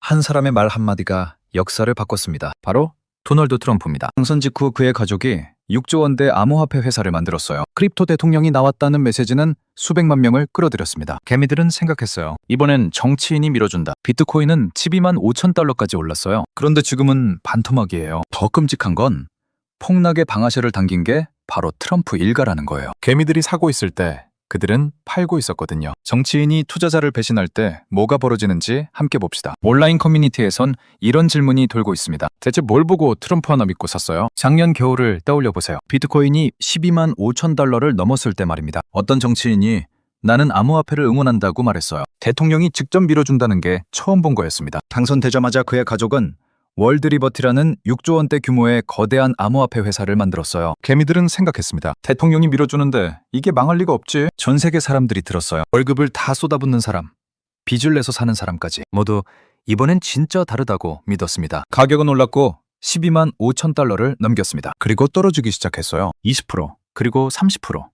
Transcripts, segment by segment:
한 사람의 말 한마디가 역사를 바꿨습니다. 바로 도널드 트럼프입니다. 당선 직후 그의 가족이 6조 원대 암호화폐 회사를 만들었어요. 크립토 대통령이 나왔다는 메시지는 수백만 명을 끌어들였습니다. 개미들은 생각했어요. 이번엔 정치인이 밀어준다. 비트코인은 12만 5천 달러까지 올랐어요. 그런데 지금은 반토막이에요. 더 끔찍한 건 폭락의 방아쇠를 당긴 게 바로 트럼프 일가라는 거예요. 개미들이 사고 있을 때 그들은 팔고 있었거든요. 정치인이 투자자를 배신할 때 뭐가 벌어지는지 함께 봅시다. 온라인 커뮤니티에선 이런 질문이 돌고 있습니다. 대체 뭘 보고 트럼프 하나 믿고 샀어요? 작년 겨울을 떠올려 보세요. 비트코인이 12만 5천 달러를 넘었을 때 말입니다. 어떤 정치인이 나는 암호화폐를 응원한다고 말했어요. 대통령이 직접 밀어준다는 게 처음 본 거였습니다. 당선되자마자 그의 가족은 월드리버티라는 6조 원대 규모의 거대한 암호화폐 회사를 만들었어요. 개미들은 생각했습니다. 대통령이 밀어주는데 이게 망할 리가 없지. 전 세계 사람들이 들었어요. 월급을 다 쏟아붓는 사람, 빚을 내서 사는 사람까지 모두 이번엔 진짜 다르다고 믿었습니다. 가격은 올랐고 12만 5천 달러를 넘겼습니다. 그리고 떨어지기 시작했어요. 20%, 그리고 30%,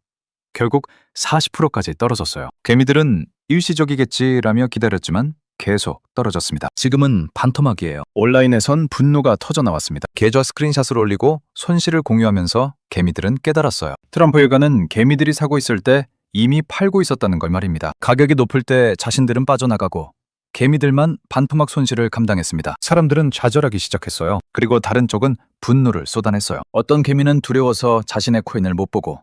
결국 40%까지 떨어졌어요. 개미들은 일시적이겠지라며 기다렸지만 계속 떨어졌습니다. 지금은 반토막이에요. 온라인에선 분노가 터져나왔습니다. 계좌 스크린샷을 올리고 손실을 공유하면서 개미들은 깨달았어요. 트럼프 일가는 개미들이 사고 있을 때 이미 팔고 있었다는 걸 말입니다. 가격이 높을 때 자신들은 빠져나가고 개미들만 반토막 손실을 감당했습니다. 사람들은 좌절하기 시작했어요. 그리고 다른 쪽은 분노를 쏟아냈어요. 어떤 개미는 두려워서 자신의 코인을 못 보고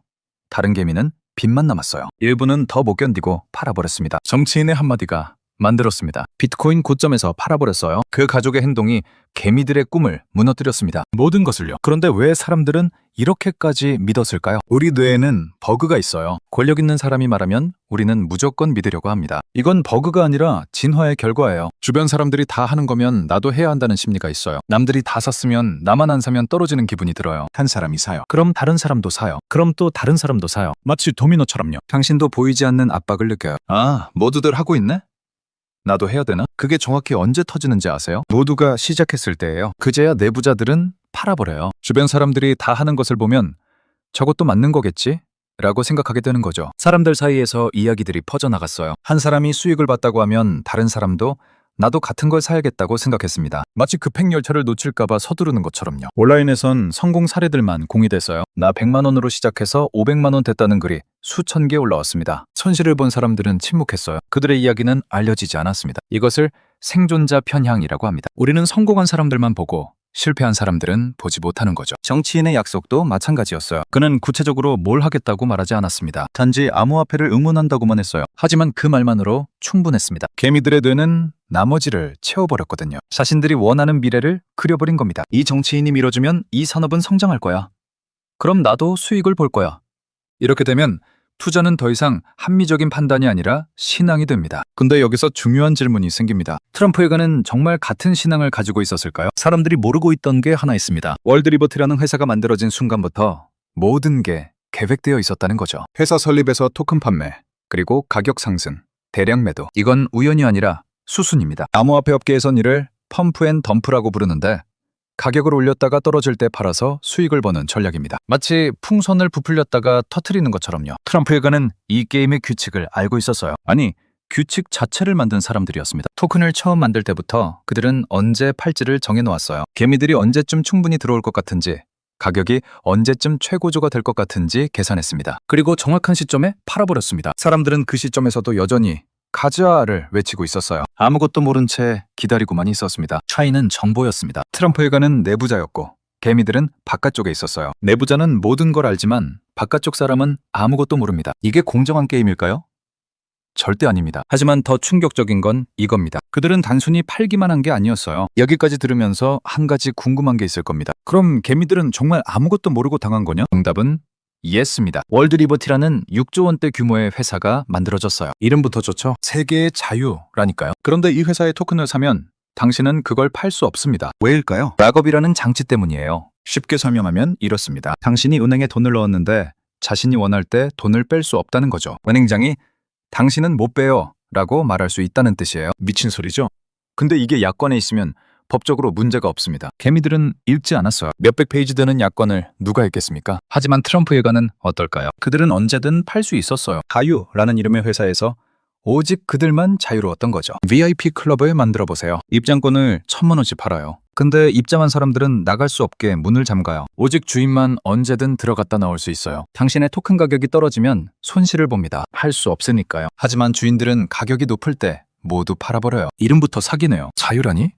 다른 개미는 빚만 남았어요. 일부는 더 못 견디고 팔아버렸습니다. 정치인의 한마디가 만들었습니다. 비트코인 고점에서 팔아버렸어요. 그 가족의 행동이 개미들의 꿈을 무너뜨렸습니다. 모든 것을요. 그런데 왜 사람들은 이렇게까지 믿었을까요? 우리 뇌에는 버그가 있어요. 권력 있는 사람이 말하면 우리는 무조건 믿으려고 합니다. 이건 버그가 아니라 진화의 결과예요. 주변 사람들이 다 하는 거면 나도 해야 한다는 심리가 있어요. 남들이 다 샀으면 나만 안 사면 떨어지는 기분이 들어요. 한 사람이 사요. 그럼 다른 사람도 사요. 그럼 또 다른 사람도 사요. 마치 도미노처럼요. 당신도 보이지 않는 압박을 느껴요. 아, 모두들 하고 있네? 나도 해야 되나? 그게 정확히 언제 터지는지 아세요? 모두가 시작했을 때예요. 그제야 내부자들은 팔아버려요. 주변 사람들이 다 하는 것을 보면 저것도 맞는 거겠지? 라고 생각하게 되는 거죠. 사람들 사이에서 이야기들이 퍼져나갔어요. 한 사람이 수익을 봤다고 하면 다른 사람도 나도 같은 걸 사야겠다고 생각했습니다. 마치 급행열차를 놓칠까봐 서두르는 것처럼요. 온라인에선 성공 사례들만 공유됐어요. 나 100만 원으로 시작해서 500만 원 됐다는 글이 수천 개 올라왔습니다. 손실을 본 사람들은 침묵했어요. 그들의 이야기는 알려지지 않았습니다. 이것을 생존자 편향이라고 합니다. 우리는 성공한 사람들만 보고 실패한 사람들은 보지 못하는 거죠. 정치인의 약속도 마찬가지였어요. 그는 구체적으로 뭘 하겠다고 말하지 않았습니다. 단지 암호화폐를 응원한다고만 했어요. 하지만 그 말만으로 충분했습니다. 개미들의 뇌는 나머지를 채워버렸거든요. 자신들이 원하는 미래를 그려버린 겁니다. 이 정치인이 밀어주면 이 산업은 성장할 거야. 그럼 나도 수익을 볼 거야. 이렇게 되면 투자는 더 이상 합리적인 판단이 아니라 신앙이 됩니다. 근데 여기서 중요한 질문이 생깁니다. 트럼프 일가는 정말 같은 신앙을 가지고 있었을까요? 사람들이 모르고 있던 게 하나 있습니다. 월드리버티라는 회사가 만들어진 순간부터 모든 게 계획되어 있었다는 거죠. 회사 설립에서 토큰 판매, 그리고 가격 상승, 대량 매도. 이건 우연이 아니라 수순입니다. 암호화폐 업계에선 이를 펌프 앤 덤프라고 부르는데 가격을 올렸다가 떨어질 때 팔아서 수익을 버는 전략입니다. 마치 풍선을 부풀렸다가 터트리는 것처럼요. 트럼프 일가는 이 게임의 규칙을 알고 있었어요. 아니, 규칙 자체를 만든 사람들이었습니다. 토큰을 처음 만들 때부터 그들은 언제 팔지를 정해놓았어요. 개미들이 언제쯤 충분히 들어올 것 같은지, 가격이 언제쯤 최고조가 될 것 같은지 계산했습니다. 그리고 정확한 시점에 팔아버렸습니다. 사람들은 그 시점에서도 여전히 가즈아를 외치고 있었어요. 아무것도 모른 채 기다리고만 있었습니다. 차이는 정보였습니다. 트럼프 일가는 내부자였고 개미들은 바깥쪽에 있었어요. 내부자는 모든 걸 알지만 바깥쪽 사람은 아무것도 모릅니다. 이게 공정한 게임일까요? 절대 아닙니다. 하지만 더 충격적인 건 이겁니다. 그들은 단순히 팔기만 한 게 아니었어요. 여기까지 들으면서 한 가지 궁금한 게 있을 겁니다. 그럼 개미들은 정말 아무것도 모르고 당한 거냐? 정답은 예스입니다. 월드리버티라는 6조 원대 규모의 회사가 만들어졌어요. 이름부터 좋죠? 세계의 자유라니까요. 그런데 이 회사의 토큰을 사면 당신은 그걸 팔 수 없습니다. 왜일까요? 락업이라는 장치 때문이에요. 쉽게 설명하면 이렇습니다. 당신이 은행에 돈을 넣었는데 자신이 원할 때 돈을 뺄 수 없다는 거죠. 은행장이 당신은 못 빼요 라고 말할 수 있다는 뜻이에요. 미친 소리죠? 근데 이게 야권에 있으면 법적으로 문제가 없습니다. 개미들은 읽지 않았어요. 몇백 페이지 되는 야권을 누가 읽겠습니까? 하지만 트럼프 일가는 어떨까요? 그들은 언제든 팔 수 있었어요. 가유라는 이름의 회사에서 오직 그들만 자유로웠던 거죠. VIP 클럽을 만들어 보세요. 입장권을 1,000만 원씩 팔아요. 근데 입장한 사람들은 나갈 수 없게 문을 잠가요. 오직 주인만 언제든 들어갔다 나올 수 있어요. 당신의 토큰 가격이 떨어지면 손실을 봅니다. 팔 수 없으니까요. 하지만 주인들은 가격이 높을 때 모두 팔아버려요. 이름부터 사기네요. 자유라니?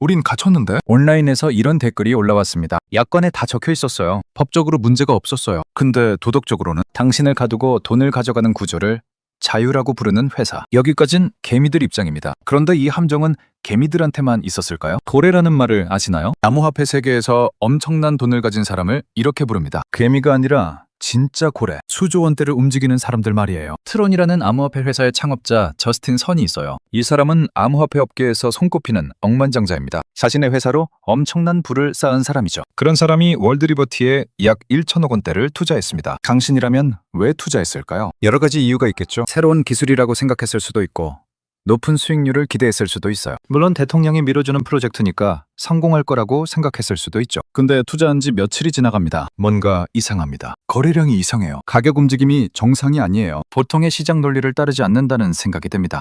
우린 갇혔는데? 온라인에서 이런 댓글이 올라왔습니다. 약관에 다 적혀 있었어요. 법적으로 문제가 없었어요. 근데 도덕적으로는 당신을 가두고 돈을 가져가는 구조를 자유라고 부르는 회사. 여기까진 개미들 입장입니다. 그런데 이 함정은 개미들한테만 있었을까요? 고래라는 말을 아시나요? 암호화폐 세계에서 엄청난 돈을 가진 사람을 이렇게 부릅니다. 개미가 아니라 진짜 고래. 수조 원대를 움직이는 사람들 말이에요. 트론이라는 암호화폐 회사의 창업자 저스틴 선이 있어요. 이 사람은 암호화폐 업계에서 손꼽히는 억만장자입니다. 자신의 회사로 엄청난 부를 쌓은 사람이죠. 그런 사람이 월드리버티에 약 1천억 원대를 투자했습니다. 당신이라면 왜 투자했을까요? 여러 가지 이유가 있겠죠. 새로운 기술이라고 생각했을 수도 있고 높은 수익률을 기대했을 수도 있어요. 물론 대통령이 밀어주는 프로젝트니까 성공할 거라고 생각했을 수도 있죠. 근데 투자한 지 며칠이 지나갑니다. 뭔가 이상합니다. 거래량이 이상해요. 가격 움직임이 정상이 아니에요. 보통의 시장 논리를 따르지 않는다는 생각이 듭니다.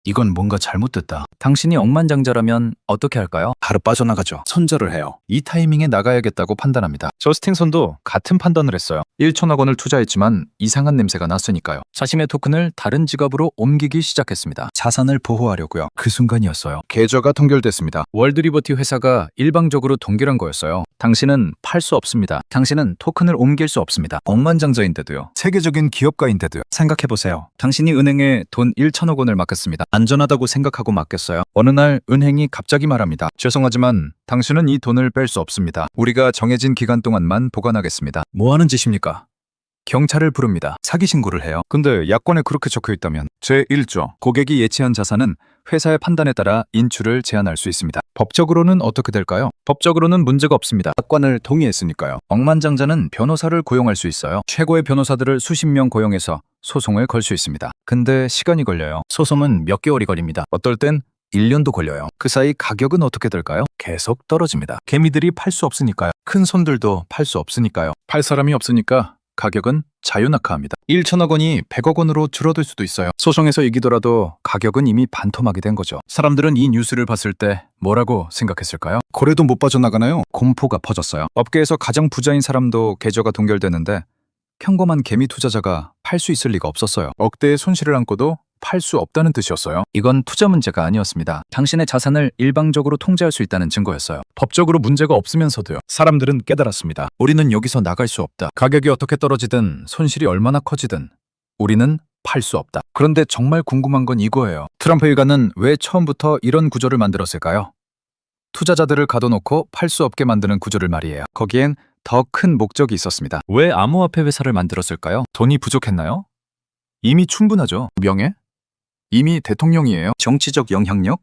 이건 뭔가 잘못됐다. 당신이 억만장자라면 어떻게 할까요? 바로 빠져나가죠. 손절을 해요. 이 타이밍에 나가야겠다고 판단합니다. 저스틴 손도 같은 판단을 했어요. 1천억 원을 투자했지만 이상한 냄새가 났으니까요. 자신의 토큰을 다른 지갑으로 옮기기 시작했습니다. 자산을 보호하려고요. 그 순간이었어요. 계좌가 동결됐습니다. 월드리버티 회사가 일방적으로 동결한 거였어요. 당신은 팔 수 없습니다. 당신은 토큰을 옮길 수 없습니다. 억만장자인데도요. 세계적인 기업가인데도요. 생각해보세요. 당신이 은행에 돈 1천억 원을 맡겼습니다. 안전하다고 생각하고 맡겼어요. 어느 날 은행이 갑자기 말합니다. 죄송하지만 당신은 이 돈을 뺄 수 없습니다. 우리가 정해진 기간 동안만 보관하겠습니다. 뭐 하는 짓입니까? 경찰을 부릅니다. 사기 신고를 해요. 근데 약관에 그렇게 적혀 있다면 제1조 고객이 예치한 자산은 회사의 판단에 따라 인출을 제한할 수 있습니다. 법적으로는 어떻게 될까요? 법적으로는 문제가 없습니다. 약관을 동의했으니까요. 억만장자는 변호사를 고용할 수 있어요. 최고의 변호사들을 수십 명 고용해서 소송을 걸 수 있습니다. 근데 시간이 걸려요. 소송은 몇 개월이 걸립니다. 어떨 땐 1년도 걸려요. 그 사이 가격은 어떻게 될까요? 계속 떨어집니다. 개미들이 팔 수 없으니까요. 큰 손들도 팔 수 없으니까요. 팔 사람이 없으니까 가격은 자유낙하합니다. 1천억 원이 100억 원으로 줄어들 수도 있어요. 소송에서 이기더라도 가격은 이미 반토막이 된 거죠. 사람들은 이 뉴스를 봤을 때 뭐라고 생각했을까요? 고래도 못 빠져나가나요? 공포가 퍼졌어요. 업계에서 가장 부자인 사람도 계좌가 동결되는데 평범한 개미 투자자가 팔 수 있을 리가 없었어요. 억대의 손실을 안고도 팔 수 없다는 뜻이었어요. 이건 투자 문제가 아니었습니다. 당신의 자산을 일방적으로 통제할 수 있다는 증거였어요. 법적으로 문제가 없으면서도요. 사람들은 깨달았습니다. 우리는 여기서 나갈 수 없다. 가격이 어떻게 떨어지든 손실이 얼마나 커지든 우리는 팔 수 없다. 그런데 정말 궁금한 건 이거예요. 트럼프 일가는 왜 처음부터 이런 구조를 만들었을까요? 투자자들을 가둬놓고 팔 수 없게 만드는 구조를 말이에요. 거기엔 더 큰 목적이 있었습니다. 왜 암호화폐 회사를 만들었을까요? 돈이 부족했나요? 이미 충분하죠. 명예? 이미 대통령이에요. 정치적 영향력?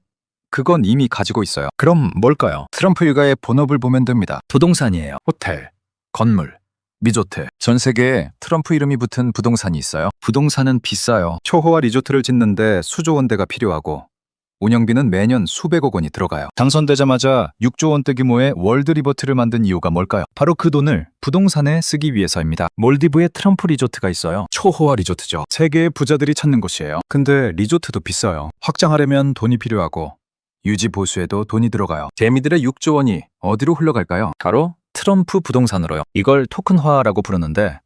그건 이미 가지고 있어요. 그럼 뭘까요? 트럼프 일가의 본업을 보면 됩니다. 부동산이에요. 호텔, 건물, 리조트. 전 세계에 트럼프 이름이 붙은 부동산이 있어요. 부동산은 비싸요. 초호화 리조트를 짓는데 수조 원대가 필요하고 운영비는 매년 수백억 원이 들어가요. 당선되자마자 6조 원대 규모의 월드리버티를 만든 이유가 뭘까요? 바로 그 돈을 부동산에 쓰기 위해서입니다. 몰디브에 트럼프 리조트가 있어요. 초호화 리조트죠. 세계의 부자들이 찾는 곳이에요. 근데 리조트도 비싸요. 확장하려면 돈이 필요하고 유지 보수에도 돈이 들어가요. 개미들의 6조 원이 어디로 흘러갈까요? 바로 트럼프 부동산으로요. 이걸 토큰화라고 부르는데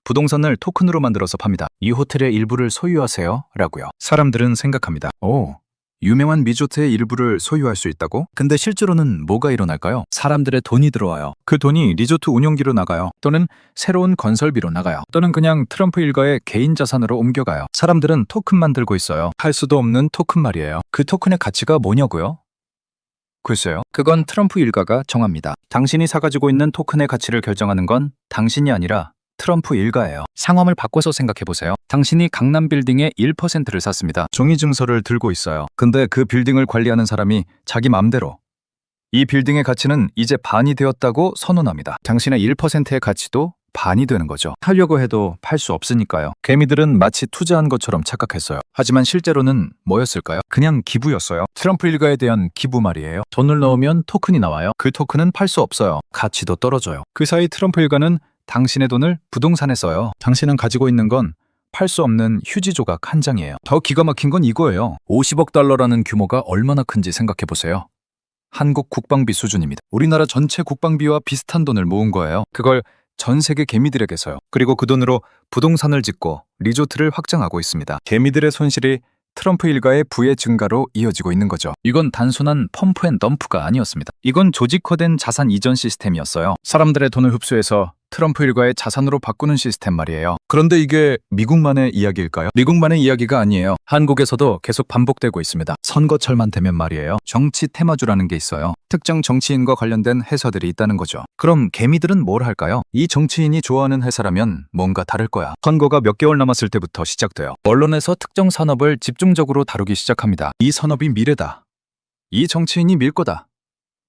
부동산을 토큰으로 만들어서 팝니다. 이 호텔의 일부를 소유하세요 라고요. 사람들은 생각합니다. 유명한 리조트의 일부를 소유할 수 있다고? 근데 실제로는 뭐가 일어날까요? 사람들의 돈이 들어와요. 그 돈이 리조트 운영비로 나가요. 또는 새로운 건설비로 나가요. 또는 그냥 트럼프 일가의 개인 자산으로 옮겨가요. 사람들은 토큰 만들고 있어요. 할 수도 없는 토큰 말이에요. 그 토큰의 가치가 뭐냐고요? 글쎄요. 그건 트럼프 일가가 정합니다. 당신이 사가지고 있는 토큰의 가치를 결정하는 건 당신이 아니라 트럼프 일가예요. 상황을 바꿔서 생각해보세요. 당신이 강남 빌딩의 1%를 샀습니다. 종이 증서를 들고 있어요. 근데 그 빌딩을 관리하는 사람이 자기 맘대로 이 빌딩의 가치는 이제 반이 되었다고 선언합니다. 당신의 1%의 가치도 반이 되는 거죠. 하려고 해도 팔 수 없으니까요. 개미들은 마치 투자한 것처럼 착각했어요. 하지만 실제로는 뭐였을까요? 그냥 기부였어요. 트럼프 일가에 대한 기부 말이에요. 돈을 넣으면 토큰이 나와요. 그 토큰은 팔 수 없어요. 가치도 떨어져요. 그 사이 트럼프 일가는 당신의 돈을 부동산에 써요. 당신은 가지고 있는 건 팔 수 없는 휴지 조각 한 장이에요. 더 기가 막힌 건 이거예요. 50억 달러라는 규모가 얼마나 큰지 생각해보세요. 한국 국방비 수준입니다. 우리나라 전체 국방비와 비슷한 돈을 모은 거예요. 그걸 전 세계 개미들에게서요. 그리고 그 돈으로 부동산을 짓고 리조트를 확장하고 있습니다. 개미들의 손실이 트럼프 일가의 부의 증가로 이어지고 있는 거죠. 이건 단순한 펌프 앤 덤프가 아니었습니다. 이건 조직화된 자산 이전 시스템이었어요. 사람들의 돈을 흡수해서 트럼프 일가의 자산으로 바꾸는 시스템 말이에요. 그런데 이게 미국만의 이야기일까요? 미국만의 이야기가 아니에요. 한국에서도 계속 반복되고 있습니다. 선거철만 되면 말이에요. 정치 테마주라는 게 있어요. 특정 정치인과 관련된 회사들이 있다는 거죠. 그럼 개미들은 뭘 할까요? 이 정치인이 좋아하는 회사라면 뭔가 다를 거야. 선거가 몇 개월 남았을 때부터 시작돼요. 언론에서 특정 산업을 집중적으로 다루기 시작합니다. 이 산업이 미래다. 이 정치인이 밀 거다.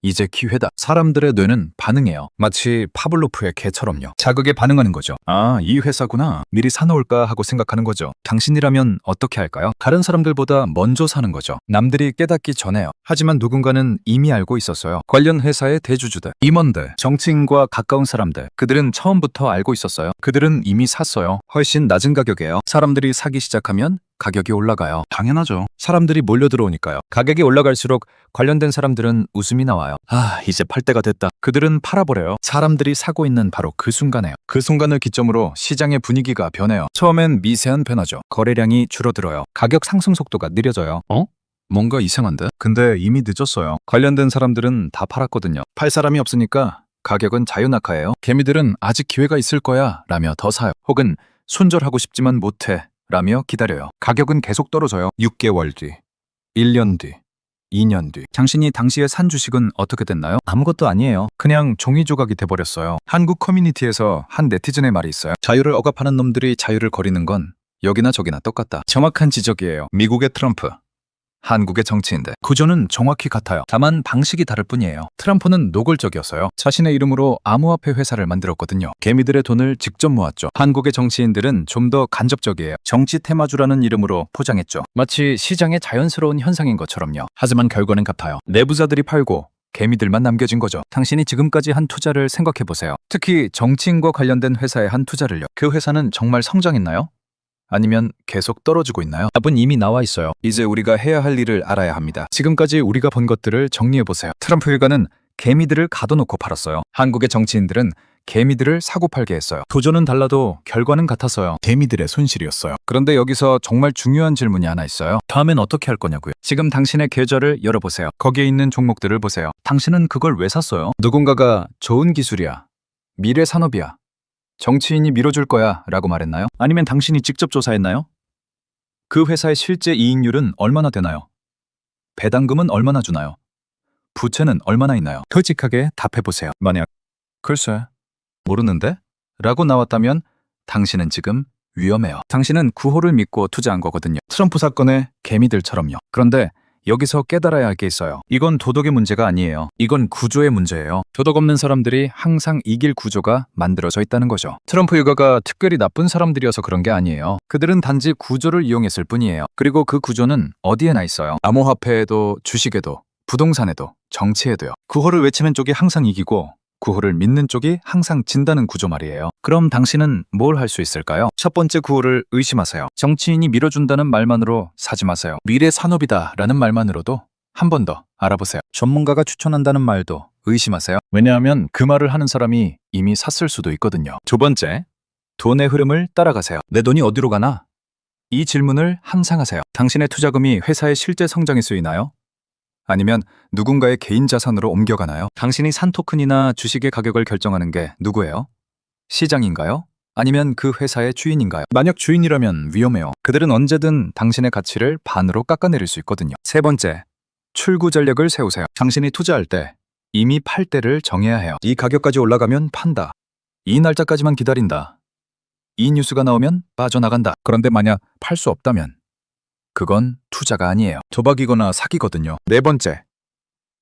이제 기회다. 사람들의 뇌는 반응해요. 마치 파블로프의 개처럼요. 자극에 반응하는 거죠. 아, 이 회사구나. 미리 사놓을까 하고 생각하는 거죠. 당신이라면 어떻게 할까요? 다른 사람들보다 먼저 사는 거죠. 남들이 깨닫기 전에요. 하지만 누군가는 이미 알고 있었어요. 관련 회사의 대주주들, 임원들, 정치인과 가까운 사람들. 그들은 처음부터 알고 있었어요. 그들은 이미 샀어요. 훨씬 낮은 가격이에요. 사람들이 사기 시작하면 가격이 올라가요. 당연하죠. 사람들이 몰려들어오니까요. 가격이 올라갈수록 관련된 사람들은 웃음이 나와요. 아, 이제 팔 때가 됐다. 그들은 팔아버려요. 사람들이 사고 있는 바로 그 순간에요. 그 순간을 기점으로 시장의 분위기가 변해요. 처음엔 미세한 변화죠. 거래량이 줄어들어요. 가격 상승 속도가 느려져요. 뭔가 이상한데? 근데 이미 늦었어요. 관련된 사람들은 다 팔았거든요. 팔 사람이 없으니까 가격은 자유낙하예요. 개미들은 아직 기회가 있을 거야 라며 더 사요. 혹은 손절하고 싶지만 못해 라며 기다려요. 가격은 계속 떨어져요. 6개월 뒤, 1년 뒤, 2년 뒤. 당신이 당시에 산 주식은 어떻게 됐나요? 아무것도 아니에요. 그냥 종이 조각이 돼버렸어요. 한국 커뮤니티에서 한 네티즌의 말이 있어요. 자유를 억압하는 놈들이 자유를 거리는 건 여기나 저기나 똑같다. 정확한 지적이에요. 미국의 트럼프, 한국의 정치인들. 구조는 정확히 같아요. 다만 방식이 다를 뿐이에요. 트럼프는 노골적이었어요. 자신의 이름으로 암호화폐 회사를 만들었거든요. 개미들의 돈을 직접 모았죠. 한국의 정치인들은 좀 더 간접적이에요. 정치 테마주라는 이름으로 포장했죠. 마치 시장의 자연스러운 현상인 것처럼요. 하지만 결과는 같아요. 내부자들이 팔고 개미들만 남겨진 거죠. 당신이 지금까지 한 투자를 생각해보세요. 특히 정치인과 관련된 회사에 한 투자를요. 그 회사는 정말 성장했나요? 아니면 계속 떨어지고 있나요? 답은 이미 나와 있어요. 이제 우리가 해야 할 일을 알아야 합니다. 지금까지 우리가 본 것들을 정리해보세요. 트럼프 일가는 개미들을 가둬놓고 팔았어요. 한국의 정치인들은 개미들을 사고 팔게 했어요. 도전은 달라도 결과는 같았어요. 개미들의 손실이었어요. 그런데 여기서 정말 중요한 질문이 하나 있어요. 다음엔 어떻게 할 거냐고요. 지금 당신의 계좌를 열어보세요. 거기에 있는 종목들을 보세요. 당신은 그걸 왜 샀어요? 누군가가 좋은 기술이야, 미래 산업이야, 정치인이 밀어줄 거야 라고 말했나요? 아니면 당신이 직접 조사했나요? 그 회사의 실제 이익률은 얼마나 되나요? 배당금은 얼마나 주나요? 부채는 얼마나 있나요? 솔직하게 답해보세요. 만약 글쎄 모르는데? 라고 나왔다면 당신은 지금 위험해요. 당신은 구호를 믿고 투자한 거거든요. 트럼프 사건의 개미들처럼요. 그런데 여기서 깨달아야 할 게 있어요. 이건 도덕의 문제가 아니에요. 이건 구조의 문제예요. 도덕 없는 사람들이 항상 이길 구조가 만들어져 있다는 거죠. 트럼프 일가가 특별히 나쁜 사람들이어서 그런 게 아니에요. 그들은 단지 구조를 이용했을 뿐이에요. 그리고 그 구조는 어디에나 있어요. 암호화폐에도, 주식에도, 부동산에도, 정치에도요. 구호를 외치는 쪽이 항상 이기고 구호를 믿는 쪽이 항상 진다는 구조 말이에요. 그럼 당신은 뭘 할 수 있을까요? 첫 번째 구호를 의심하세요. 정치인이 밀어준다는 말만으로 사지 마세요. 미래 산업이다 라는 말만으로도 한 번 더 알아보세요. 전문가가 추천한다는 말도 의심하세요. 왜냐하면 그 말을 하는 사람이 이미 샀을 수도 있거든요. 두 번째, 돈의 흐름을 따라가세요. 내 돈이 어디로 가나? 이 질문을 항상 하세요. 당신의 투자금이 회사의 실제 성장에 쓰이나요? 아니면 누군가의 개인 자산으로 옮겨가나요? 당신이 산 토큰이나 주식의 가격을 결정하는 게 누구예요? 시장인가요? 아니면 그 회사의 주인인가요? 만약 주인이라면 위험해요. 그들은 언제든 당신의 가치를 반으로 깎아내릴 수 있거든요. 세 번째, 출구 전략을 세우세요. 당신이 투자할 때 이미 팔 때를 정해야 해요. 이 가격까지 올라가면 판다. 이 날짜까지만 기다린다. 이 뉴스가 나오면 빠져나간다. 그런데 만약 팔 수 없다면 그건 투자가 아니에요. 도박이거나 사기거든요. 네 번째,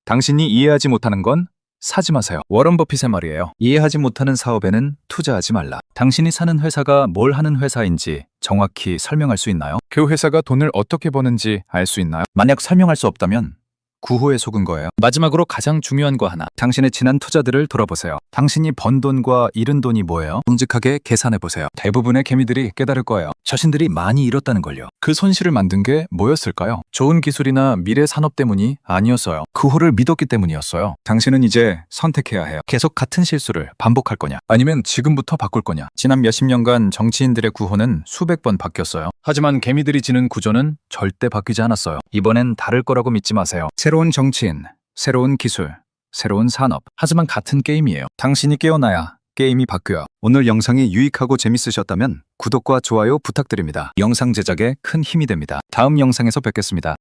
당신이 이해하지 못하는 건 사지 마세요. 워런 버핏의 말이에요. 이해하지 못하는 사업에는 투자하지 말라. 당신이 사는 회사가 뭘 하는 회사인지 정확히 설명할 수 있나요? 그 회사가 돈을 어떻게 버는지 알 수 있나요? 만약 설명할 수 없다면 구호에 속은 거예요. 마지막으로 가장 중요한 거 하나. 당신의 지난 투자들을 돌아보세요. 당신이 번 돈과 잃은 돈이 뭐예요? 정직하게 계산해 보세요. 대부분의 개미들이 깨달을 거예요. 자신들이 많이 잃었다는 걸요. 그 손실을 만든 게 뭐였을까요? 좋은 기술이나 미래 산업 때문이 아니었어요. 구호를 믿었기 때문이었어요. 당신은 이제 선택해야 해요. 계속 같은 실수를 반복할 거냐? 아니면 지금부터 바꿀 거냐? 지난 몇십 년간 정치인들의 구호는 수백 번 바뀌었어요. 하지만 개미들이 지는 구조는 절대 바뀌지 않았어요. 이번엔 다를 거라고 믿지 마세요. 새로운 정치인, 새로운 기술, 새로운 산업. 하지만 같은 게임이에요. 당신이 깨어나야 게임이 바뀌어요. 오늘 영상이 유익하고 재밌으셨다면 구독과 좋아요 부탁드립니다. 영상 제작에 큰 힘이 됩니다. 다음 영상에서 뵙겠습니다.